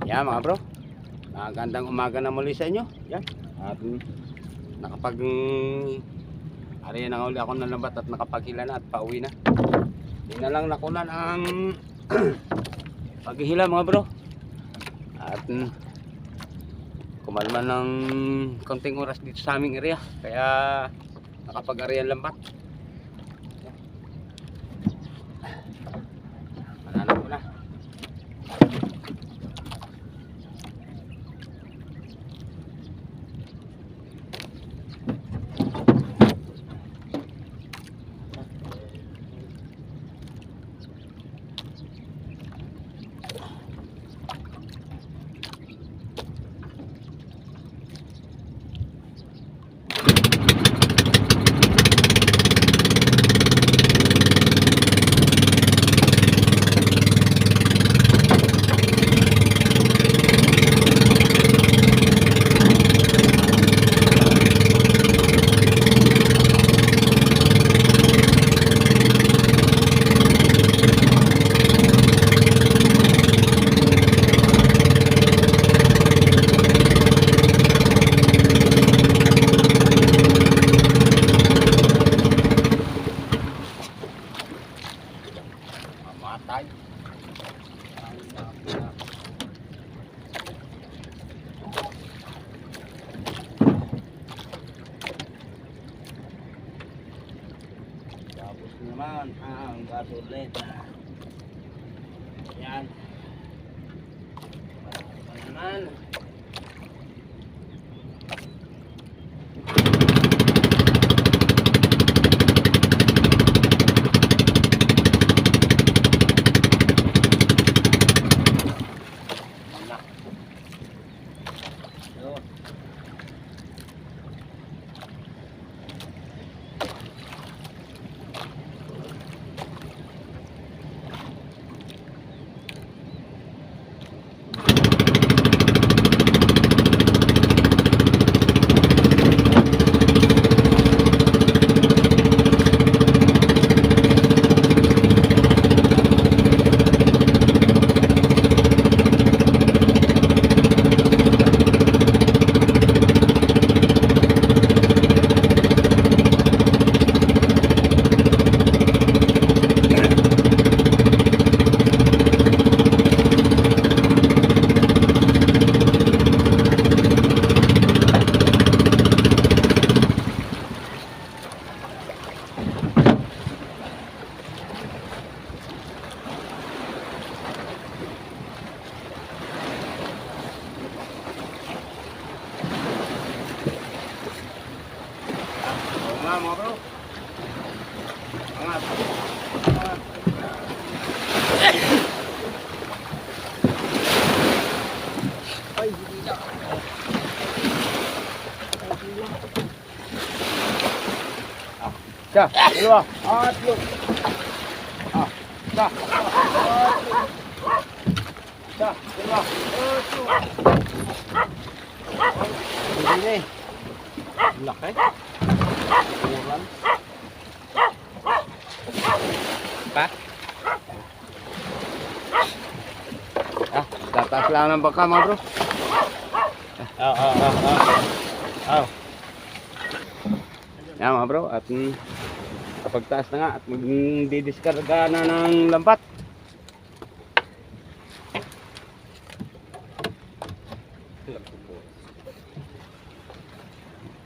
Yan mga bro, magandang umaga na muli sa inyo. Yan. At nakapag ari na uli ako ng lambat at nakapaghila na at pauwi na. Hindi na lang nakunan ang paghihila mga bro. At kumalma ng konting oras dito sa aming area, kaya nakapag-ari ang lambat. Mananap ko na. Mamatay. Tapos naman ang gasolina. Yan. Tapos naman. Mga bro, angat. Ay, hindi. Siya, dalawa, tatlo. Siya, siya, dalawa, tatlo. Hindi na eh. Laki. Kurang. Pa? Tatas lang ng baka mga bro. Yan mga bro, at kapag taas na nga at magdidiskarga na ng lambat.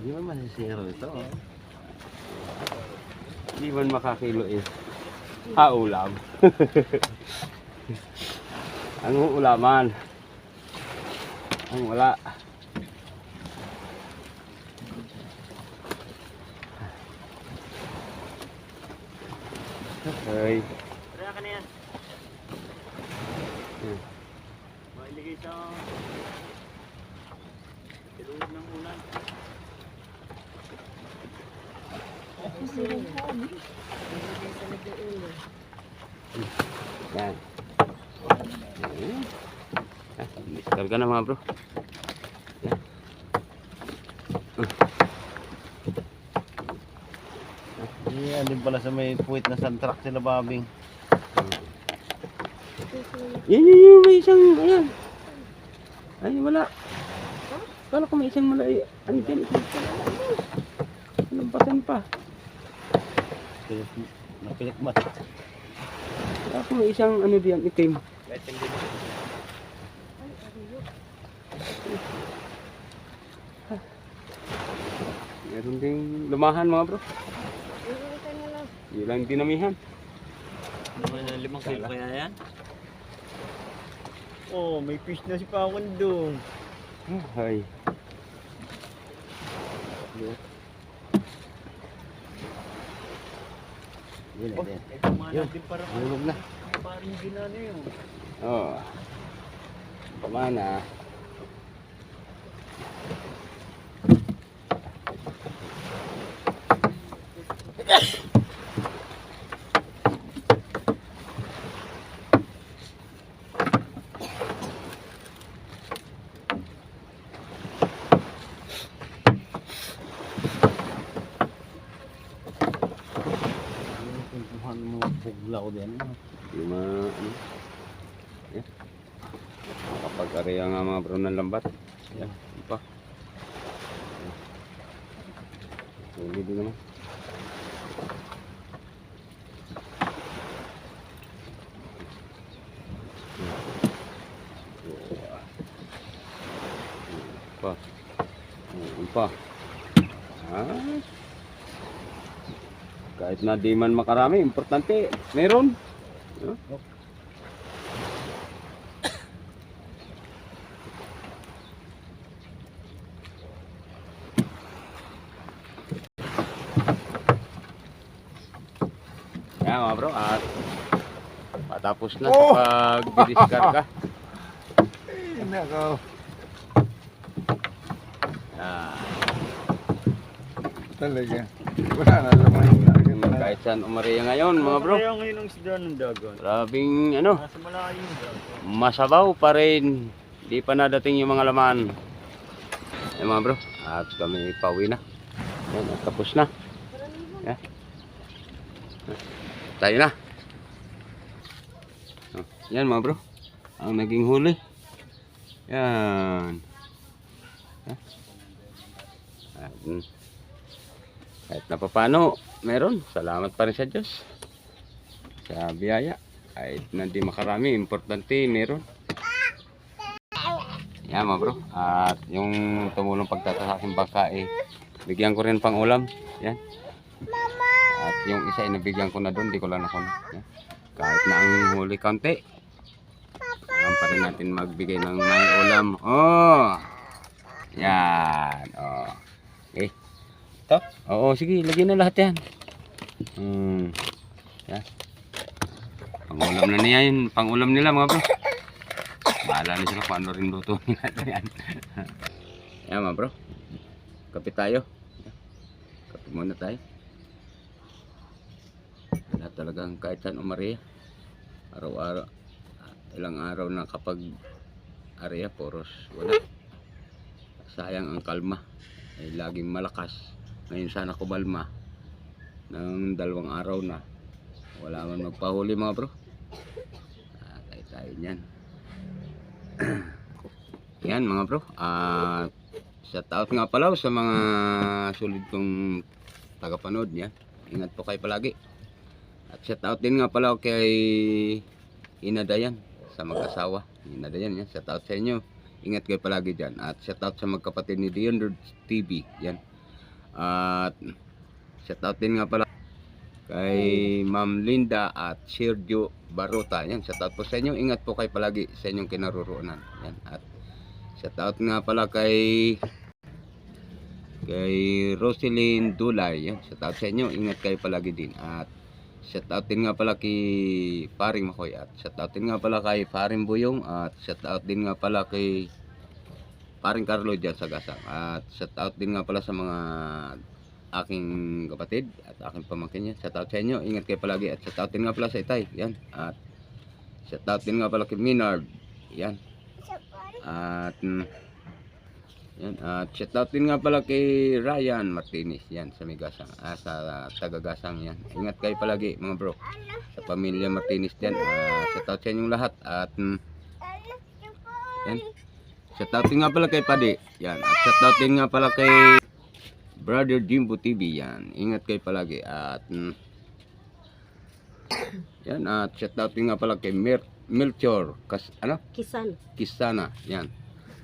Hindi man masisiro ito. Hindi man makakilo eh. Ulam. Ang uulaman. Ang wala. Okay. Kaya ka na yan. Mailigay sa ilulog ng ulan. Yan. Diskarga na mga bro. Yan. Yan din pala sa may puwit na santrak sila babing. Yan, may isang, ayan. Ay, wala. Kala ko may isang malay. Ano dyan? Lampatan pa. Napilit ba? Kala ko may isang ano diyan, itim. Kahit hindi mo. Meron ding lumahan mga bro. Yun lang dinamihan. Mga 5 kilo kaya yan? Oh, may fish na si Pawan doon. Ay. Yun Oh, din. may pamana din parang Hulog na. parang ginano yun. Oo. Pamana. Kuhan mo buglaw din. Yung mga ano. Yan. Kapag area nga mga bro ng lambat. Yan. Yung pa. Huli din naman. Pa. Yung pa. Ah. Kahit na di man makarami, importante, meron. No? Yan mga bro, at patapos na sa pag-discarga. Nako. Yan. Talaga. Wala na naman yung Kahit saan umariya ngayon mga bro. Kaya ngayon ang isda ng dagat. Grabing ano, Nasa malayo yung dagat. masabaw pa rin. Di pa nadating yung mga laman. Yan mga bro, at kami pauwi na. Yan, at tapos na. Yan. Tayo na. Oh, yan mga bro, ang naging huli. Yan. At, kahit na papano, meron. Salamat pa rin sa Diyos. Sa biyaya. Kahit na di makarami, importante, meron. Yan mga bro. At yung tumulong pagtata sa aking bangka, bigyan ko rin pang ulam. Yan. At yung isa ay nabigyan ko na doon, di ko lang nakuna. Yan. Kahit na ang huli kaunti, alam pa rin natin magbigay ng may ulam. Oh! Yan. Oh. Okay. Ito? Oo, sige, lagyan na lahat yan. Yan. Pang-ulam na niya yun. Pang-ulam nila mga bro. Bahala na sila kung ano rin luto nila yan. Yan mga bro. Kape tayo. Kape muna tayo. Wala talagang kahit saan umariya. Araw-araw. Ilang araw na kapag area poros. Wala. Sayang ang kalma. Ay laging malakas. Ngayon sana kumalma. Ng 2 araw na. Wala man magpahuli mga bro. Tayo niyan. Yan mga bro. Shout out nga pala sa mga sulit kong tagapanood niya. Ingat po kayo palagi. At shout out din nga pala kay Inadayan sa mag-asawa. Inadayan yan. Shout out sa inyo. Ingat kayo palagi dyan. At shout out sa magkapatid ni Deondre TV. Yan. At shout out din nga pala kay Ma'am Linda at Sergio Baruta. Yan. Shout out po sa inyo. Ingat po kayo palagi sa inyong kinaroroonan. Yan. At shout out nga pala kay Roselyn Dulay. Yan. Shout out sa inyo. Ingat kayo palagi din. At shout out din nga pala kay Paring Makoy. At shout out din nga pala kay Paring Buyong. At shout out din nga pala kay Paring Carlo dyan sa Gasang. At shout out din nga pala sa mga aking kapatid at aking pamangkin yan. Shout out sa inyo. Ingat kayo palagi. At shout out din nga pala sa Itay. Yan. At shout out din nga pala kay Minard. Yan. At Yan, at shoutout din nga pala kay Ryan Martinez, yan, sa Migasang, sa Tagagasang yan. Ingat kayo palagi mga bro, sa pamilya Martinez dyan. Shoutout sa inyong lahat, at yan, shoutout din nga pala kay Padi, yan, at shoutout din nga pala kay Brother Jimbo TV, yan. Ingat kayo palagi, at yan, at shoutout din nga pala kay Melchor, Kisana, yan.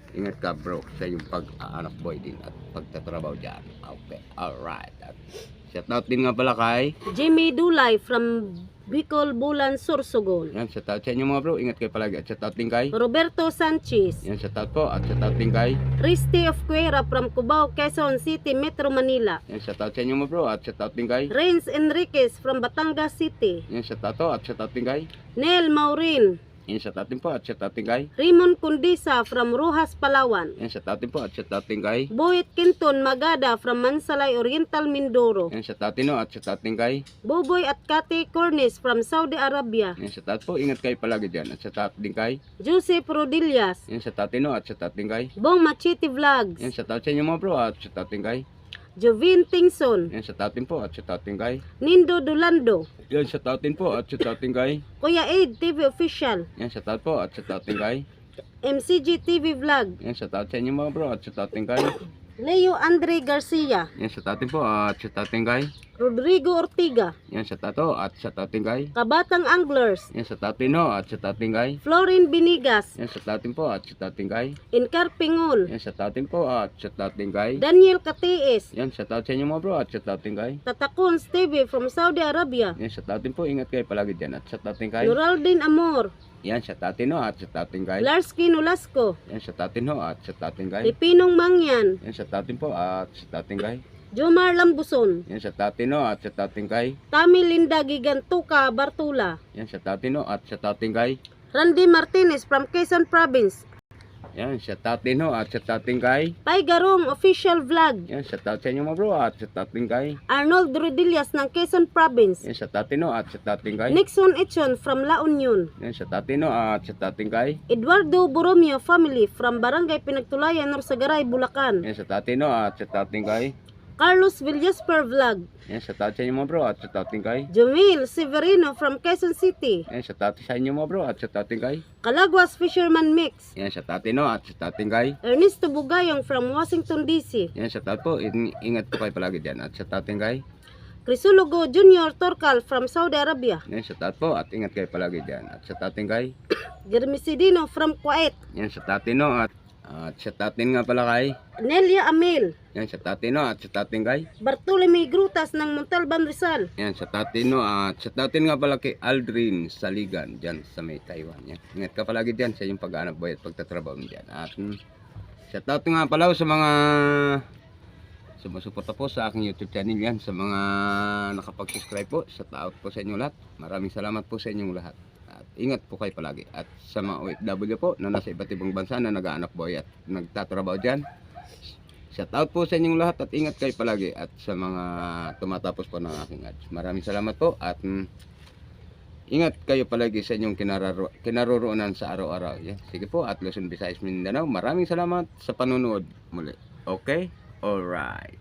Ingat ka bro sa iyong pag-anak boy din at pagtatrabaho dyan. Okay, alright. At shoutout din nga pala kay Jimmy Dulay from Bicol, Bulan, Sorsogon. yan, shoutout sa inyo mga bro. Ingat kayo palagi. At shoutout din kay Roberto Sanchez. yan, shoutout po. At shoutout din kay Risty of Cuera from Cubao, Quezon City, Metro Manila. yan, shoutout sa inyo mga bro. At shoutout din kay Renz Enriquez from Batangas City. yan, shoutout po. At shoutout din kay Nel Maurin. yan, shoutout din po. At shoutout din kay Raymond Condisa from Rojas, Palawan. yan, shoutout din po. At shoutout din kay Boyet Quinton Magada from Mansalay, Oriental, Mindoro. yan, shoutout din no. At shoutout din kay Boboy at Kate Cornes from Saudi Arabia. yan, shoutout po. Ingat kayo palagi dyan. At shoutout din kay Joseph Rodillas. yan, shoutout din no. At shoutout din kay Bong Machete Vlogs. yan, shoutout sa inyo mga bro. At shoutout din kay Jovin Tingson. yan, shoutout din po. At shoutout din kay Nindo Dulando. yan, shoutout din po. At shoutout din kay Kuya Aid TV Official. yan, shoutout po. At shoutout din kay MCG TV Vlog. yan, shoutout sa inyo mga bro. At shoutout din kay Leo Andre Garcia. yan, shoutout din po. At shoutout din kay Rodrigo Ortiga. yan, shoutout po. At shoutout din kay Kabatang Anglers. yan, shoutout din no. At shoutout din kay Florin Binigas. yan, shoutout din po. At shoutout din kay Inkar Pingol. yan, shoutout din po. At shoutout din kay Daniel Katiis. yan, shoutout sa inyo mga bro. At shoutout din kay Tatakons TV from Saudi Arabia. yan, shoutout din po. Ingat kayo palagi dyan. At shoutout din kay Nuraldin Amor. yan, shoutout din no. At shoutout din kay Larsky Nolasco. yan, shoutout din no. At shoutout din kay Lipinong Mangyan. yan, shoutout din po. At shoutout din kay Jomar Lambuson. yan, shoutout din no. At shoutout din kay Tami Linda Gigantuka Bartula. yan, shoutout din no. At shoutout din kay Randy Martinez from Quezon Province. yan, shoutout din no. At shoutout din kay Pai Garong Official Vlog. yan, shoutout sa inyo mga bro. At shoutout din kay Arnold Rodillas ng Quezon Province. yan, shoutout din no. At shoutout din kay Nixon Echon from La Union. yan, shoutout din no. At shoutout din kay Eduardo Borromeo family from Barangay Pinagtulayan, Norsagaray, Bulacan. yan, shoutout din no. At shoutout din kay Carlos Villasper Vlog. yan, shoutout sa inyo mga bro. At shoutout din kay Jamil Severino from Quezon City. yan, shoutout sa inyo mga bro. At shoutout din kay Calaguas Fisherman Mix. yan, shoutout din no. At shoutout din kay Ernesto Bugayong from Washington DC. yan, shoutout po. Ingat po kayo palagi dyan. At shoutout din kay Crisologo Junior Torcal from Saudi Arabia. yan, shoutout po. At ingat kayo palagi dyan. At shoutout din kay Germisidino from Kuwait. yan, shoutout din no. At shoutout din nga pala kay Nelia Amel. yan, shoutout din no. At shoutout din kay Bartolome Grutas ng Montalban Rizal. yan, shoutout din no. At shoutout din nga pala kay Aldrin Saligan dyan sa may Taiwan. Yan. Ingat ka palagi dyan sa iyong pag-anak boy at pagtatrabaho mo dyan. At shoutout nga pala sa mga sumusuporta po sa aking YouTube channel yan. Sa mga nakapag-subscribe po, shoutout po sa inyo lahat. Maraming salamat po sa inyong lahat. At ingat po kayo palagi. At sa mga OFW po na nasa iba't ibang bansa na nag-aanak boy at nagtatrabaho dyan, shout out po sa inyong lahat at ingat kayo palagi. At sa mga tumatapos po ng aking ads, maraming salamat po at ingat kayo palagi sa inyong kinaroroonan sa araw-araw. Yeah. Sige po, at Luzon, Visayas, Mindanao, maraming salamat sa panonood muli. Okay? Alright.